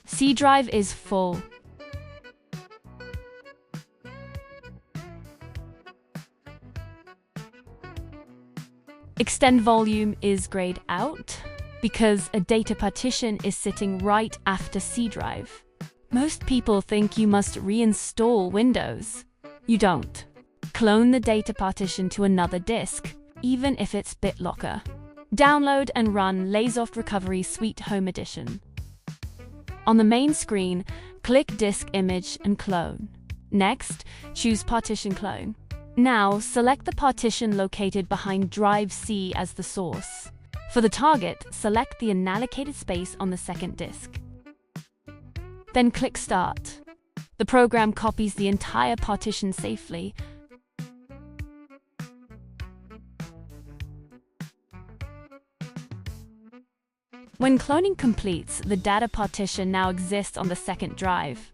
C drive is full. Extend volume is grayed out because a data partition is sitting right after C drive. Most people think you must reinstall Windows. You don't. Clone the data partition to another disk, even if it's BitLocker. Download and run Lazesoft Recovery Suite Home Edition. On the main screen, click Disk Image and Clone. Next, choose Partition Clone. Now, select the partition located behind Drive C as the source. For the target, select the unallocated space on the second disk. Then click Start. The program copies the entire partition safely. When cloning completes, the data partition now exists on the second drive.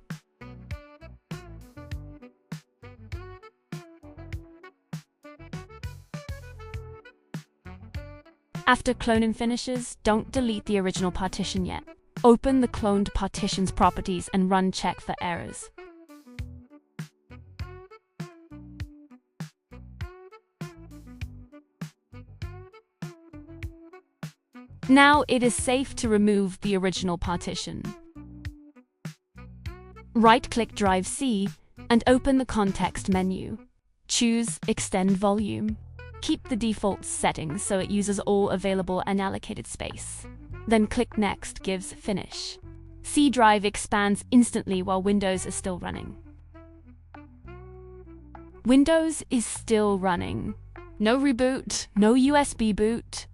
After cloning finishes, don't delete the original partition yet. Open the cloned partition's properties and run check for errors. Now it is safe to remove the original partition. Right-click Drive C and open the context menu. Choose Extend Volume. Keep the default settings so it uses all available unallocated space. Then click Next gives Finish. C drive expands instantly while Windows is still running. Windows is still running. No reboot, no USB boot.